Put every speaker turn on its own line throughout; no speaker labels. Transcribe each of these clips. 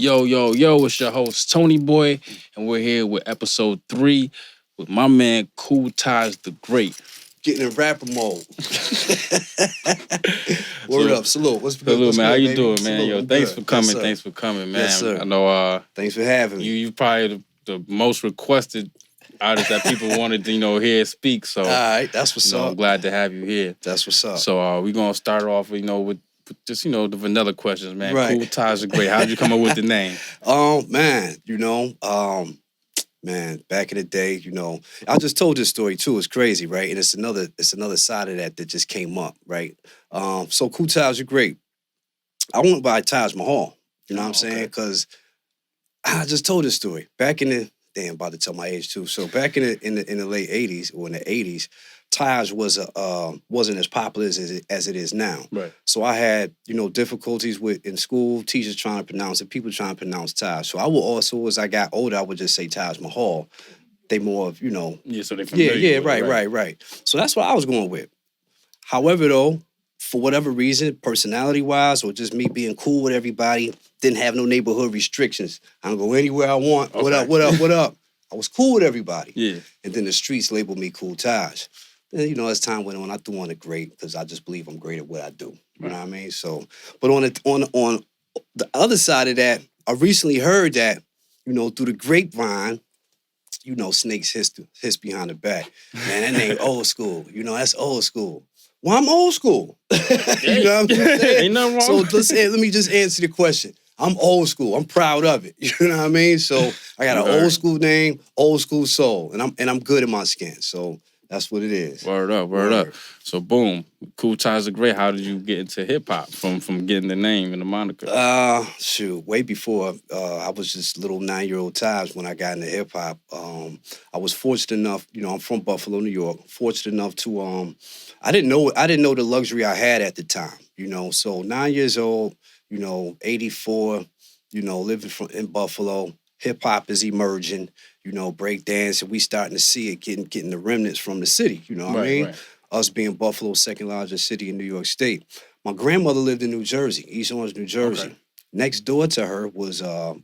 Yo, yo, yo, it's your host, ToneyBoi, and we're here with episode 3 with my man, Kool Taj the Gr8.
Getting in rapper mode. Word up, salute. What's good?
Salute,
What's
man.
good,
How you
baby?
doing, man?
Salute.
Yo,
I'm
thanks
good.
for coming.
Yes,
Thanks for coming, man.
Yes, sir.
I know
Thanks for having me.
you probably the most requested artist that people wanted to, hear speak. So,
all right, that's what's up.
I'm glad to have you here.
That's what's up.
So, we're going to start off, with just, the vanilla questions, man.
Right.
Kool Taj the Gr8. How'd you come up with the name?
Man, back in the day, I just told this story too. It's crazy, right? And it's another side of that just came up, right? So Kool Taj the Gr8. I went by Taj Mahal. You know what I'm saying? Because I just told this story back in the about to tell my age too. So back in the late '80s or in the '80s, Taj wasn't as popular as it is now.
Right.
So I had difficulties in school, teachers trying to pronounce it, people trying to pronounce Taj. So I would also, as I got older, I would just say Taj Mahal. They more of
Yeah, so they familiar.
Yeah,
with it,
right. So that's what I was going with. However, though, for whatever reason, personality-wise, or just me being cool with everybody, didn't have no neighborhood restrictions. I can go anywhere I want.
Okay.
What up? I was cool with everybody.
Yeah.
And then the streets labeled me Kool Taj. Then, as time went on, I threw on the great because I just believe I'm great at what I do. You know what I mean? So, but on the other side of that, I recently heard that, through the grapevine, snakes hiss behind the back. Man, that name old school. That's old school. Well, I'm old school. You know what I'm saying?
Ain't nothing wrong.
So let me just answer the question. I'm old school. I'm proud of it. You know what I mean? So I got an old school name, old school soul, and I'm good in my skin. So that's what it is.
Word up. So boom, Kool Taj the Gr8. How did you get into hip hop from getting the name and the moniker?
Way before I was just little 9-year-old Taj when I got into hip hop. I was fortunate enough. I'm from Buffalo, New York. Fortunate enough to I didn't know the luxury I had at the time. So 9 years old. 84. Living in Buffalo. Hip hop is emerging. Break dance, and we starting to see it getting the remnants from the city. You know what I mean? Right. Us being Buffalo's second largest city in New York State. My grandmother lived in New Jersey, East Orange, New Jersey. Okay. Next door to her was a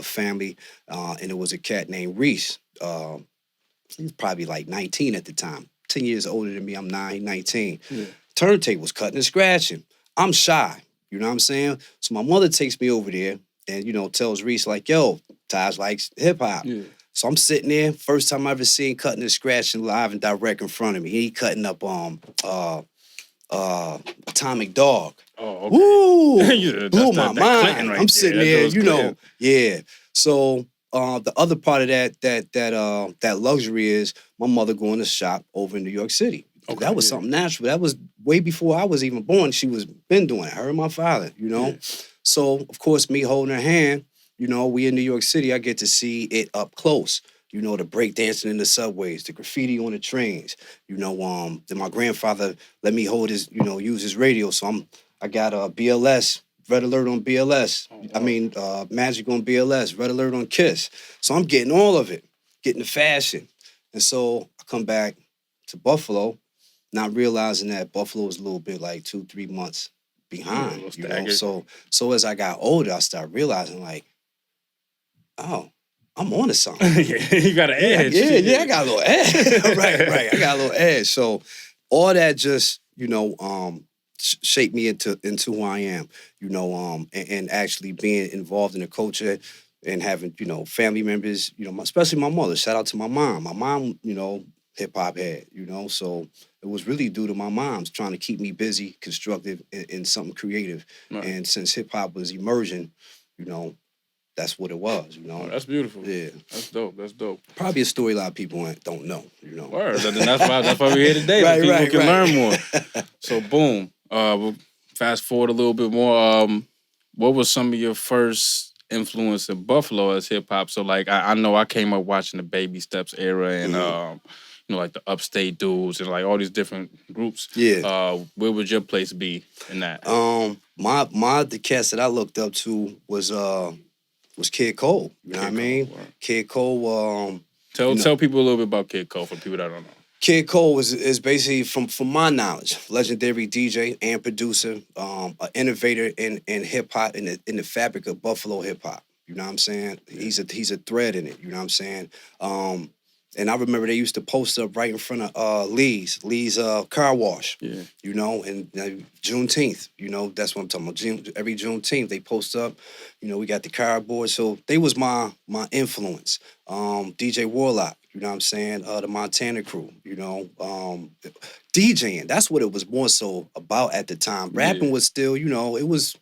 family, and it was a cat named Reese. He was probably like 19 at the time. 10 years older than me. I'm 19. Yeah. Turntables, cutting and scratching. I'm shy. You know what I'm saying? So my mother takes me over there and, tells Reese like, yo, Taj likes hip hop. Yeah. So I'm sitting there, first time I ever seen cutting and scratching live and direct in front of me. He cutting up Atomic Dog.
Oh, okay.
Woo!
Yeah,
blew my mind.
Right
I'm sitting there, yeah. So the other part of that luxury is my mother going to shop over in New York City. Okay, that was something natural. That was way before I was even born. She was been doing it. Her and my father, Yeah. So, of course, me holding her hand, we in New York City, I get to see it up close. The breakdancing in the subways, the graffiti on the trains. Then my grandfather let me hold his, use his radio. So I got a BLS, Red Alert on BLS. Oh, wow. Magic on BLS, Red Alert on KISS. So I'm getting all of it, getting the fashion. And so I come back to Buffalo, not realizing that Buffalo was a little bit like 2-3 months behind. So as I got older, I started realizing like, oh, I'm on to something.
You got an edge.
Yeah, I got a little edge. right. I got a little edge. So all that just, shaped me into who I am, and actually being involved in the culture and having, family members, especially my mother. Shout out to my mom. My mom, hip hop head, so it was really due to my mom's trying to keep me busy, constructive, in something creative. Right. And since hip hop was emerging, that's what it was,
Oh, that's beautiful.
Yeah.
That's dope.
Probably a story a lot of people don't know,
Word. That's why we're here today.
Right,
so people can learn more. So boom. We'll fast forward a little bit more. What was some of your first influence in Buffalo as hip hop? So like I know I came up watching the Baby Steps era and like the Upstate Dudes and like all these different groups.
Yeah.
Where would your place be in that?
The cast that I looked up to was Kid Cole. You know what I mean? Right. Kid Cole.
Tell people a little bit about Kid Cole for people that don't know.
Kid Cole is basically, from my knowledge, legendary DJ and producer, an innovator in hip hop, in the fabric of Buffalo hip hop. You know what I'm saying? He's a thread in it. You know what I'm saying? And I remember they used to post up right in front of Lee's car wash.
Yeah.
You know, and Juneteenth. You know, that's what I'm talking about. Every Juneteenth they post up. You know, we got the cardboard. So they was my influence. DJ Warlock. You know what I'm saying? The Montana Crew. You know, DJing. That's what it was more so about at the time. Rapping was still, you know, it was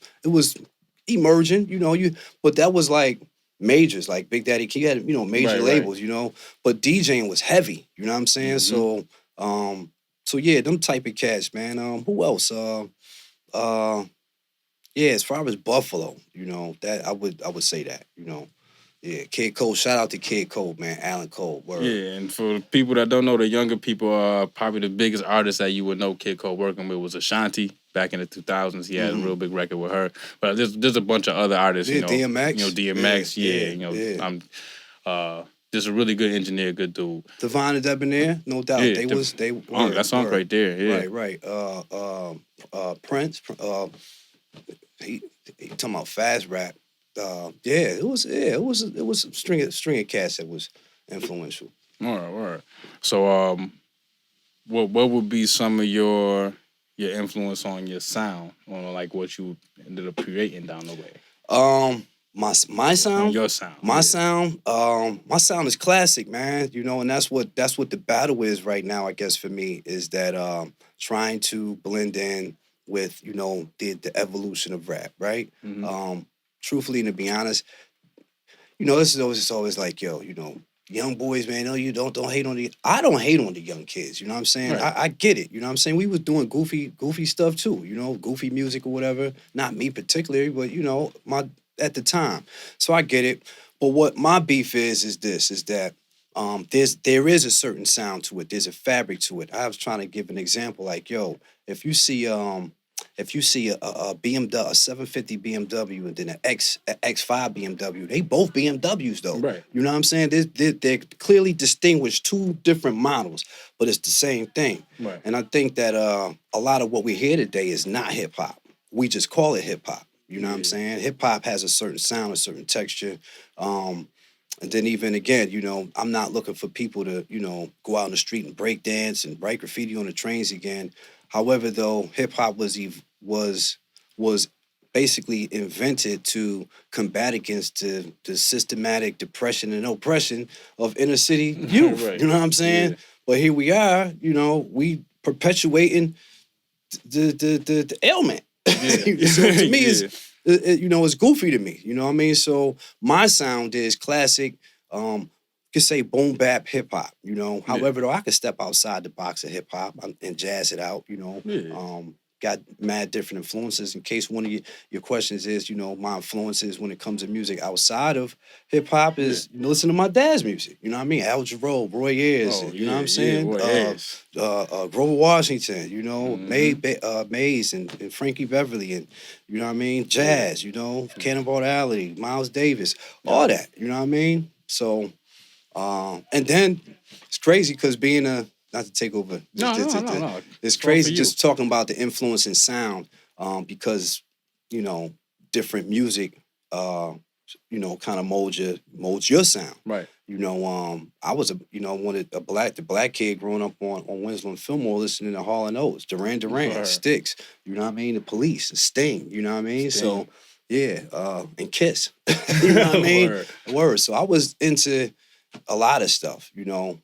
emerging. You know, but that was like majors, like Big Daddy Key had, you know, major labels, you know, but DJing was heavy, you know what I'm saying? So so yeah, them type of cats, man. Who else? Yeah, as far as Buffalo, you know, that I would say that, you know. Yeah, Kid Cole, shout out to Kid Cole, man, Alan Cole, word.
Yeah, and for people that don't know, the younger people, probably the biggest artist that you would know Kid Cole working with was Ashanti back in the 2000s. He had a real big record with her. But there's a bunch of other artists, you know.
DMX.
You know, DMX, you know, just a really good engineer, good dude.
Divine and Debonair, no doubt.
Yeah,
they were
that song right there, yeah.
Right. Prince, he talking about fast rap. It was a string of cats that was influential.
All right. So what would be some of your influence on your sound, on like what you ended up creating down the way?
My sound,
your sound,
my sound is classic, man. You know, and that's what the battle is right now. I guess for me is that trying to blend in with, you know, the evolution of rap, right? Truthfully, and to be honest, you know, this is always like, yo, you know, young boys, man, no, you don't hate on I don't hate on the young kids, you know what I'm saying? Right. I get it, you know what I'm saying? We was doing goofy stuff too, you know, goofy music or whatever. Not me particularly, but, you know, at the time. So I get it. But what my beef is that there is a certain sound to it. There's a fabric to it. I was trying to give an example like, yo, if you see a BMW, a 750 BMW, and then an X5 BMW, they both BMWs though.
Right.
You know what I'm saying? They're clearly distinguished, two different models, but it's the same thing.
Right.
And I think that a lot of what we hear today is not hip hop. We just call it hip hop. You know what I'm saying? Hip hop has a certain sound, a certain texture. And then even again, you know, I'm not looking for people to, you know, go out in the street and break dance and write graffiti on the trains again. However, though, hip hop was basically invented to combat against the systematic depression and oppression of inner city youth. Right. You know what I'm saying? Yeah. But here we are, you know, we perpetuating the ailment. Yeah. So to me, you know, it's goofy to me. You know what I mean? So my sound is classic. You could say boom bap hip hop. You know, however though, I could step outside the box of hip hop and jazz it out. You know, got mad different influences. In case one of your questions is, you know, my influences when it comes to music outside of hip hop is listen to my dad's music. You know what I mean? Al Jarreau, Roy Ayers, you know what I'm saying? Grover Washington, you know, Maze and Frankie Beverly, and you know what I mean? Jazz, you know, Cannonball Alley, Miles Davis, all that. You know what I mean? So, and then it's crazy because being not to take over.
No.
It's crazy just talking about the influence in sound, because, you know, different music, you know, kind of molds your sound.
Right.
You know, I was the black kid growing up on Winslow and Fillmore listening to Hall & Oates, Duran Duran, Styx, you know what I mean? The Police, Sting, you know what I mean? Sting. So yeah, and Kiss. You know what I mean? Word. So I was into a lot of stuff, you know,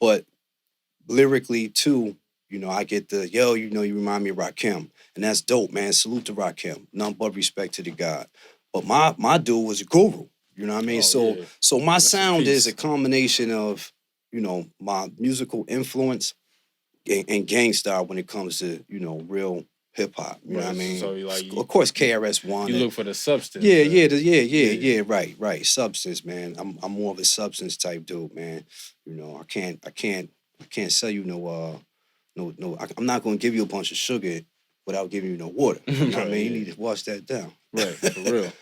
but lyrically too, you know, I get the you know, you remind me of Rakim, and that's dope, man. Salute to Rakim, none but respect to the God. But my dude was a guru, you know what I mean? So my that's sound is a combination of, you know, my musical influence and Gangstar when it comes to, you know, real hip hop. You know what I mean? So of course KRS-One.
You look for the substance.
Yeah. Right. Substance, man. I'm more of a substance type dude, man. You know, I can't sell you no. I'm not going to give you a bunch of sugar without giving you no water. You know what I mean? You need to wash that down.
Right, for real.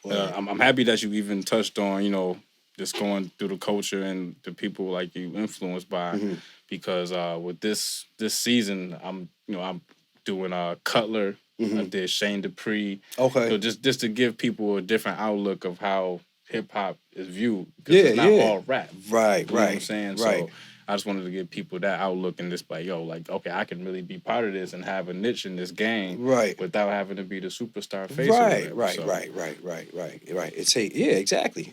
I'm happy that you even touched on, you know, just going through the culture and the people like you influenced by, because with this season, I'm doing Cutler I did Shane Dupree.
Okay.
So just to give people a different outlook of how hip hop is viewed, because
Yeah,
it's not
yeah.
all rap.
Right,
You know what I'm
right,
saying?
right.
So I just wanted to give people that outlook and just like, yo, like, okay, I can really be part of this and have a niche in this game
Right.
without having to be the superstar face or
Right,
whatever.
right,
So
right, right. It's yeah, exactly.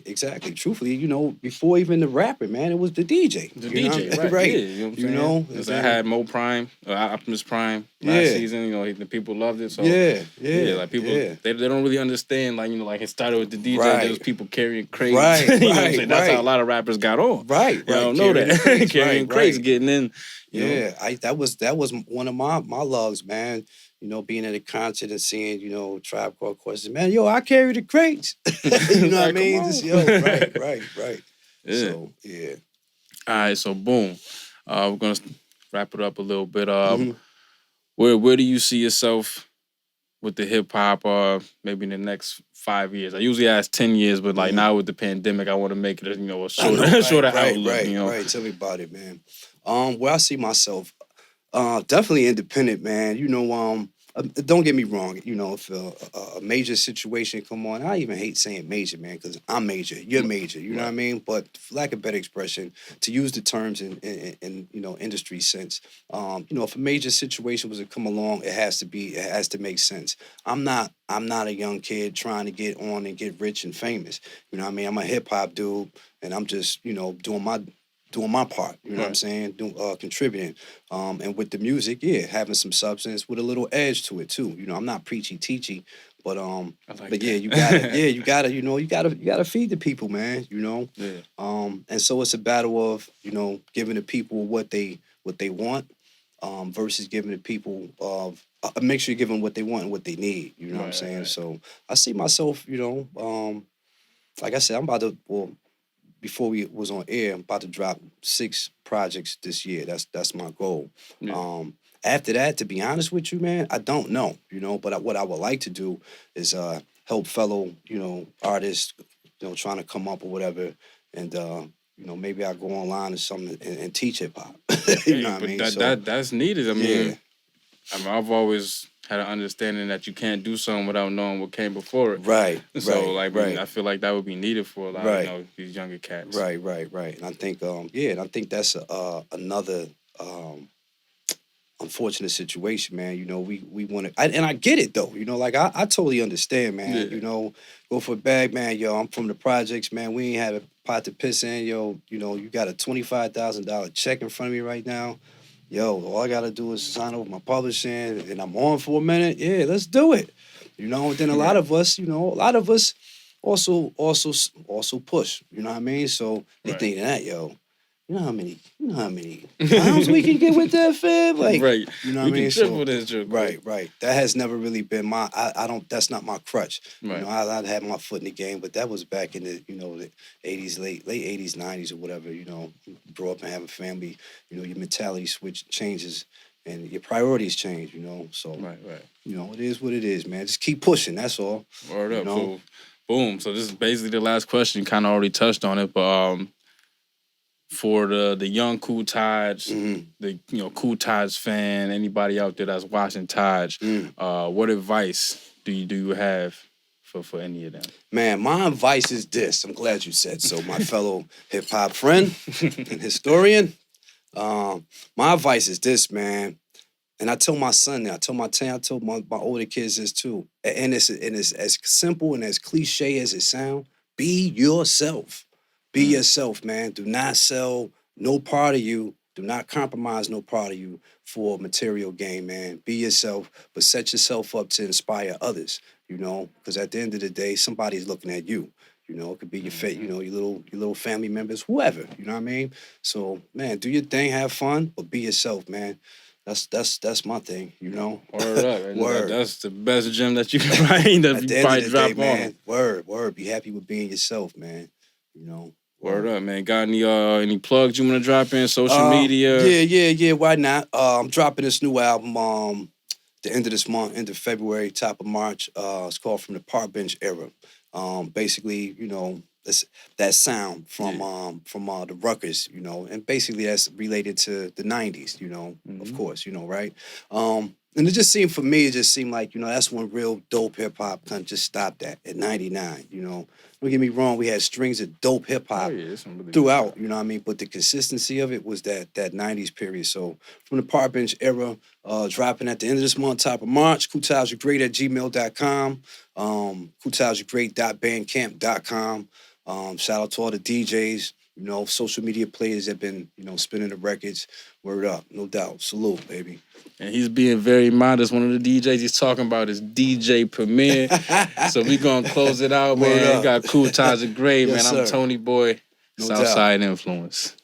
Truthfully, before even the rapper, man, it was the DJ.
the
You know,
DJ, right? Yeah,
right?
you know what I'm
You
saying?
know, and
'Cause I
then,
had Mo Prime, Optimus Prime last
yeah,
season. You know, the people loved it. So
yeah,
yeah,
yeah,
like people,
yeah.
they don't really understand. Like, like it started with the DJ. There was
Right,
people carrying crates.
right,
You know what I'm
right,
saying? That's how a
right,
lot of rappers got on.
right,
You
right.
don't know
Carrying the
that
crates,
carrying
right,
crates,
right.
getting in.
Yeah, that was one of my loves, man. Being at a concert and seeing, Tribe Called Quest, man, yo, I carry the crates. You know what I
Like, come
mean?
on.
Just right.
Yeah.
So yeah.
All right. So boom. We're gonna wrap it up a little bit.
Mhm.
Where do you see yourself with the hip hop, maybe in the next 5 years? I usually ask 10 years, but like now with the pandemic, I want to make it a
I
shorter,
know,
shorter
right,
outlook.
right. Tell me about it, man. Where I see myself, definitely independent, man. Don't get me wrong. If a major situation come on, I even hate saying major, man, because I'm major, you're major. You know what I
Right.
mean? But for lack of better expression, to use the terms in industry sense, if a major situation was to come along, it has to make sense. I'm not a young kid trying to get on and get rich and famous. You know what I mean? I'm a hip hop dude, and I'm just doing my part, you know what I'm
Right.
saying? Contributing. And with the music, yeah, having some substance with a little edge to it too. I'm not preachy teachy, but
I like
but yeah,
that.
you gotta, yeah, you gotta feed the people, man.
Yeah.
And so it's a battle of, giving the people what they want, versus giving the people of make sure you give them what they want and what they need. You know what I'm
Right.
saying?
Right.
So I see myself, like I said, I'm about to before we was on air, I'm about to drop 6 projects this year. That's my goal.
Yeah.
After that, to be honest with you, man, I don't know. But what I would like to do is help fellow, artists, trying to come up or whatever, and maybe I go online or something and teach hip hop. You know
Hey,
what I
but
mean? So
that's needed.
yeah,
I've always had an understanding that you can't do something without knowing what came before it.
right,
So,
right,
like,
right,
I feel like that would be needed for a lot of,
right.
these younger cats.
Right. And I think, and I think that's another unfortunate situation, man. We want to, and I get it though. Like I totally understand, man.
Yeah.
Go for a bag, man. Yo, I'm from the projects, man. We ain't had a pot to piss in, yo. You got a $25,000 check in front of me right now. Yo, all I gotta do is sign over my publishing, and I'm on for a minute. Yeah, let's do it. And then a lot
Right.
of us, also push. You know what I mean? So they
Right.
thinking that, yo. You know how many pounds we can get with that, fam? Like,
Right.
you know what
We
I
can
mean?
triple
So,
this joke.
right. That has never really been I don't, that's not my crutch.
Right.
I'd had my foot in the game, but that was back in the 80s, late 80s, 90s or whatever, grow up and have a family, your mentality changes and your priorities change. So,
Right.
it is what it is, man. Just keep pushing, that's all.
Word
You
up.
know?
So, boom. So this is basically the last question. You kind of already touched on it, but for the young Kool Taj,
Mhm.
the Kool Taj fan, anybody out there that's watching Taj, what advice do you have for any of them?
Man, my advice is this. I'm glad you said so, my fellow hip hop friend and historian. My advice is this, man. And I told my son that. I told my older kids this too. And it's as simple and as cliche as it sounds. Be yourself. Be yourself, man. Do not sell no part of you. Do not compromise no part of you for material gain, man. Be yourself, but set yourself up to inspire others. Because at the end of the day, somebody's looking at you. It could be your your little family members, whoever. You know what I mean? So, man, do your thing, have fun, but be yourself, man. That's my thing.
Word up. And
Word.
that's the best gem that you can write that
At
you
the end of
probably
the
drop
day,
on.
man. Word. Be happy with being yourself, man.
Word up, man. Got any plugs you want to drop in? Social media?
Yeah. Why not? I'm dropping this new album the end of this month, end of February, top of March. It's called From the Park Bench Era. Basically, it's that sound from the Ruckers, and basically that's related to the '90s, of course, right? And it just seemed for me, it just seemed like, that's when real dope hip hop kind of just stopped at 99, Don't get me wrong, we had strings of dope hip hop
Some really good
throughout,
stuff.
you know what I mean? But the consistency of it was that 90s period. So from the Park Bench era, dropping at the end of this month, top of March, Kool Taj the Gr8 at gmail.com, kooltajthegr8.bandcamp.com. Shout out to all the DJs, social media players that been, spinning the records. Word up, no doubt. Salute, baby.
And he's being very modest. One of the DJs he's talking about is DJ Premier. So we gonna close it out,
Word
man.
up.
Got Kool Taj the Gr8,
Yes,
man. I'm
sir.
ToneyBoi,
No
Southside Influence.